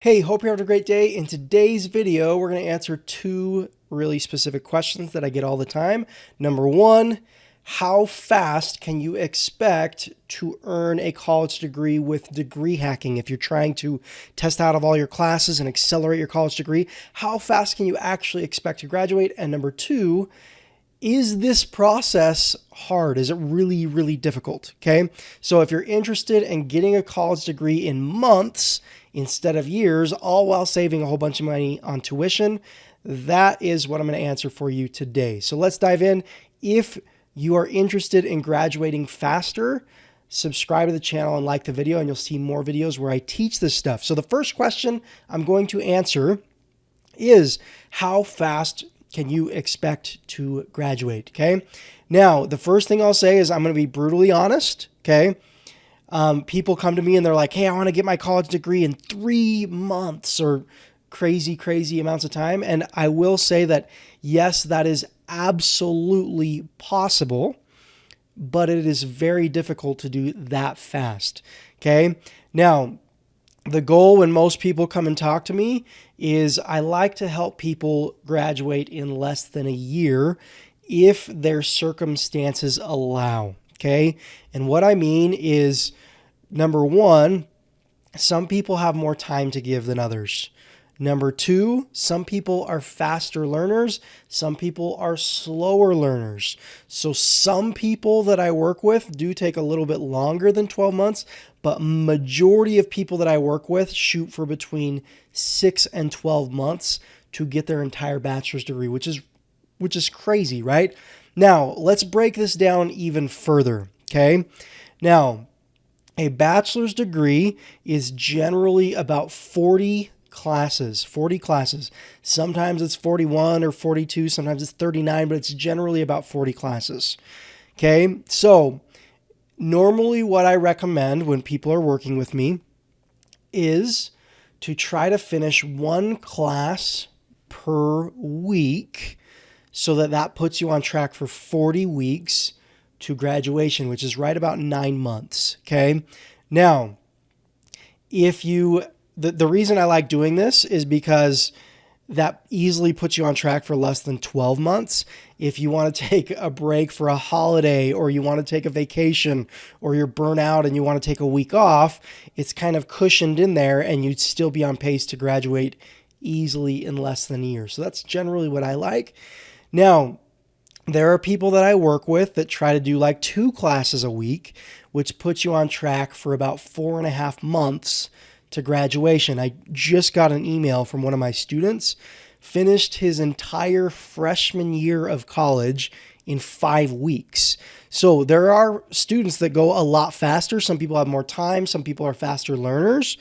Hey, hope you're having a great day. In today's video, we're going to answer two really specific questions that I get all the time. Number one, how fast can you expect to earn a college degree with degree hacking? If you're trying to test out of all your classes and accelerate your college degree, how fast can you actually expect to graduate? And number two, is this process hard? Is it really, really difficult? Okay. So if you're interested in getting a college degree in months instead of years, all while saving a whole bunch of money on tuition, that is what I'm going to answer for you today. So let's dive in. If you are interested in graduating faster, subscribe to the channel and like the video, and you'll see more videos where I teach this stuff. So the first question I'm going to answer is, how fast can you expect to graduate? Okay. Now, the first thing I'll say is I'm going to be brutally honest. Okay. People come to me and they're like, hey, I want to get my college degree in 3 months or crazy amounts of time. And I will say that, yes, that is absolutely possible, but it is very difficult to do that fast. Okay. Now, the goal when most people come and talk to me is I like to help people graduate in less than a year if their circumstances allow. Okay. And what I mean is, number one, some people have more time to give than others. Number two, some people are faster learners. Some people are slower learners. So some people that I work with do take a little bit longer than 12 months, but majority of people that I work with shoot for between 6 and 12 months to get their entire bachelor's degree, which is crazy, right? Now, let's break this down even further, okay? Now, a bachelor's degree is generally about 40 classes. Sometimes it's 41 or 42, sometimes it's 39, but it's generally about 40 classes. Okay, so normally what I recommend when people are working with me is to try to finish one class per week, so that puts you on track for 40 weeks to graduation, which is right about 9 months. Okay, now if you the reason I like doing this is because that easily puts you on track for less than 12 months. If you want to take a break for a holiday, or you want to take a vacation, or you're burnt out and you want to take a week off, it's kind of cushioned in there and you'd still be on pace to graduate easily in less than a year. So that's generally what I like. Now, there are people that I work with that try to do like 2 classes a week, which puts you on track for about 4.5 months to graduation. I just got an email from one of my students, finished his entire freshman year of college in 5 weeks. So there are students that go a lot faster. Some people have more time. Some people are faster learners.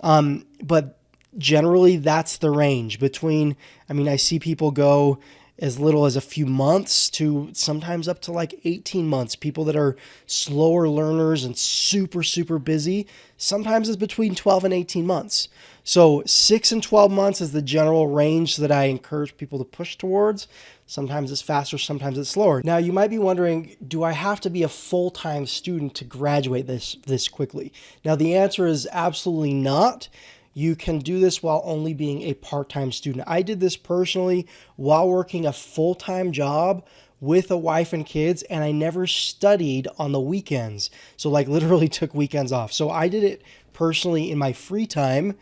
But generally that's the range between, I see people go as little as a few months to sometimes up to like 18 months. People that are slower learners and super busy, sometimes it's between 12 and 18 months. So 6 and 12 months is the general range that I encourage people to push towards. Sometimes it's faster, sometimes it's slower. Now you might be wondering, do I have to be a full-time student to graduate this quickly? Now the answer is absolutely not. You can do this while only being a part-time student. I did this personally while working a full-time job with a wife and kids, and I never studied on the weekends. So like literally took weekends off. So I did it personally in my free time.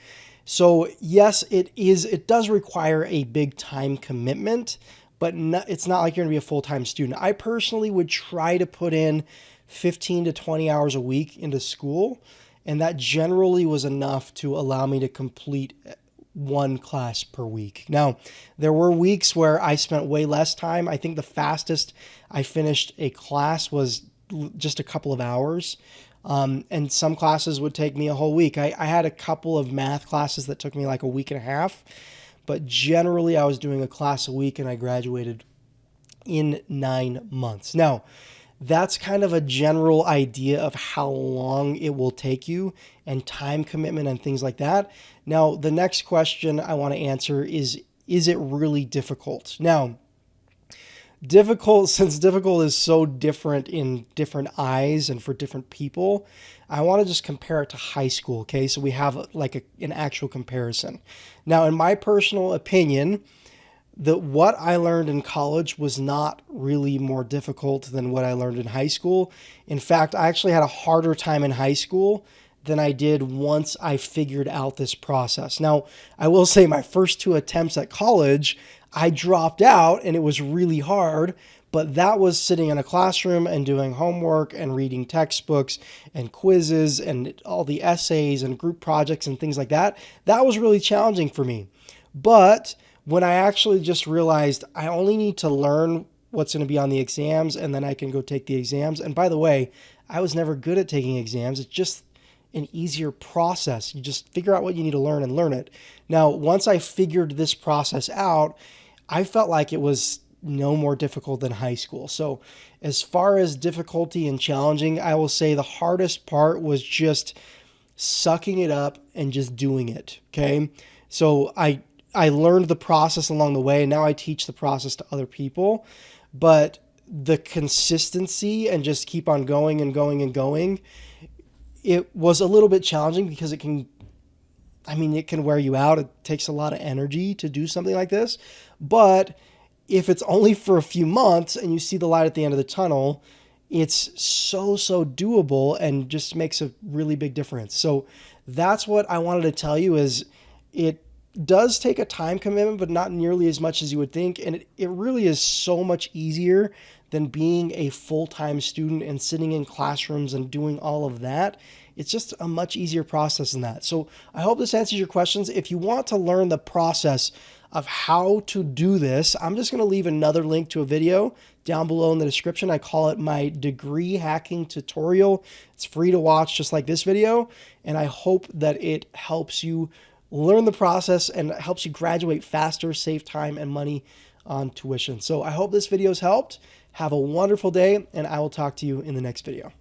So yes, it does require a big time commitment, but it's not like you're gonna be a full-time student. I personally would try to put in 15 to 20 hours a week into school, and that generally was enough to allow me to complete 1 class per week. Now, there were weeks where I spent way less time. I think the fastest I finished a class was just a couple of hours. And some classes would take me a whole week. I had a couple of math classes that took me like a week and a half, but generally I was doing a class a week and I graduated in 9 months. Now, that's kind of a general idea of how long it will take you and time commitment and things like that. Now, the next question I want to answer is it really difficult? Now, difficult, since difficult is so different in different eyes and for different people, I want to just compare it to high school. Okay, so we have like an actual comparison. Now, in my personal opinion, what I learned in college was not really more difficult than what I learned in high school. In fact, I actually had a harder time in high school than I did once I figured out this process. Now, I will say my first two attempts at college, I dropped out and it was really hard, but that was sitting in a classroom and doing homework and reading textbooks and quizzes and all the essays and group projects and things like that. That was really challenging for me. But when I actually just realized I only need to learn what's going to be on the exams and then I can go take the exams. And by the way, I was never good at taking exams. It's just an easier process. You just figure out what you need to learn and learn it. Now, once I figured this process out, I felt like it was no more difficult than high school. So as far as difficulty and challenging, I will say the hardest part was just sucking it up and just doing it. Okay. So I learned the process along the way, and now I teach the process to other people. But the consistency and just keep on going and going and going, it was a little bit challenging because it can wear you out. It takes a lot of energy to do something like this. But if it's only for a few months and you see the light at the end of the tunnel, it's so doable and just makes a really big difference. So that's what I wanted to tell you is it does take a time commitment, but not nearly as much as you would think. And it really is so much easier than being a full-time student and sitting in classrooms and doing all of that. It's just a much easier process than that. So I hope this answers your questions. If you want to learn the process of how to do this, I'm just going to leave another link to a video down below in the description. I call it my degree hacking tutorial. It's free to watch just like this video. And I hope that it helps you learn the process and helps you graduate faster, save time and money on tuition. So I hope this video has helped. Have a wonderful day, and I will talk to you in the next video.